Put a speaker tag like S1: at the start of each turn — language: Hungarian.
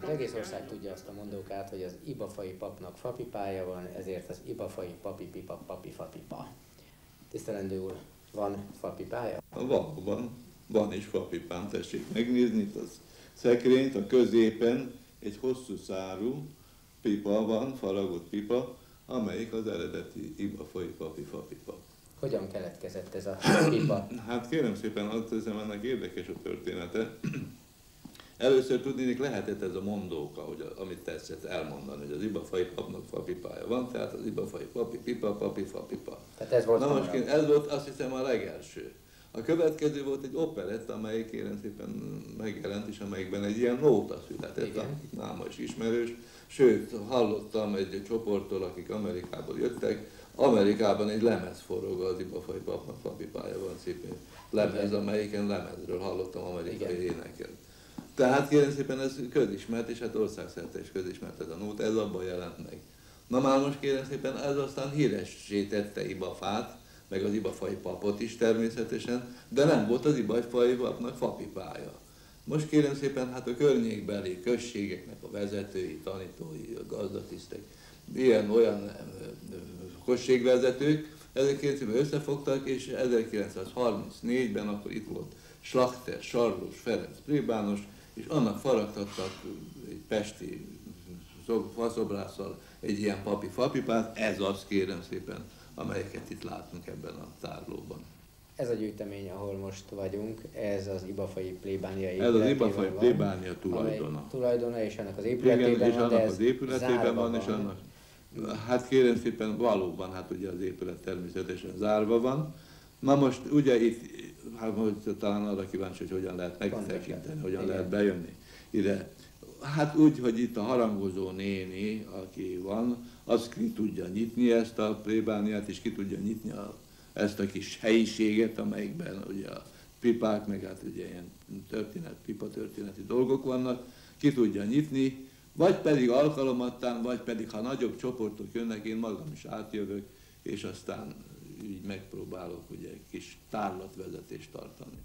S1: Az egész ország tudja azt a mondókát, hogy az ibafai papnak fapipája van, ezért az ibafai papipipa papifapipa. Tisztelendő úr, van fapipája?
S2: Valóban, van is fapipám, tessék megnézni itt az szekrényt, a középen egy hosszú szárú pipa van, faragott pipa, amelyik az eredeti ibafai papifapipa.
S1: Hogyan keletkezett ez a pipa?
S2: Hát kérem szépen, azt hiszem, ennek érdekes a története. Először tudnék, lehetett ez a mondóka, hogy amit tetszett elmondani, hogy az ibafai papnak fapipája van, tehát az ibafai papi pipa, papi fapipa.
S1: Tehát ez volt.
S2: Na most ez volt azt hiszem a legelső. A következő volt egy operett, amelyik kérem szépen megjelent, és amelyikben egy ilyen nóta született, akik náma is ismerős. Sőt, hallottam egy csoporttól, akik Amerikából jöttek, Amerikában egy lemez forog az ibafai papnak fapipája van, szép lemez, amelyiken lemezről hallottam amerikai éneket. Tehát kérem szépen ez közismert, és hát országszerte is közismert ez a nóta, ez abban jelent meg. Na már most kérem szépen ez aztán híressé tette Ibafát, meg az ibafai papot is természetesen, de nem volt az ibafai papnak fapipája. Most kérem szépen, hát a környékbeli községeknek a vezetői, tanítói, a gazdatisztek, ilyen-olyan községvezetők, ezek kérem szépen összefogtak, és 1934-ben akkor itt volt Schlachter, Sarlós, Ferenc plébános, és annak faragtattak egy pesti faszobrásszal egy ilyen papi-fapipát, ez az kérem szépen, amelyeket itt látunk ebben a tárlóban.
S1: Ez a gyűjtemény, ahol most vagyunk, ez az ibafai plébánia
S2: épületében van. Ez az ibafai plébánia tulajdona.
S1: Tulajdona, és annak az épületében
S2: igen,
S1: van,
S2: és annak az épületében van, és annak... Hát kérem szépen, valóban, hát ugye az épület természetesen zárva van. Na most ugye itt, hát most talán arra kíváncsi, hogy hogyan lehet megtekinteni, hogyan lehet bejönni ide. Hát úgy, hogy itt a harangozó néni, aki van, az ki tudja nyitni ezt a plébániát, és ki tudja nyitni ezt a kis helyiséget, amelyikben ugye a pipák, meg hát ugye ilyen pipa történeti dolgok vannak, ki tudja nyitni, vagy pedig alkalomattán, vagy pedig ha nagyobb csoportok jönnek, én magam is átjövök, és aztán így megpróbálok ugye egy kis tárlatvezetést tartani.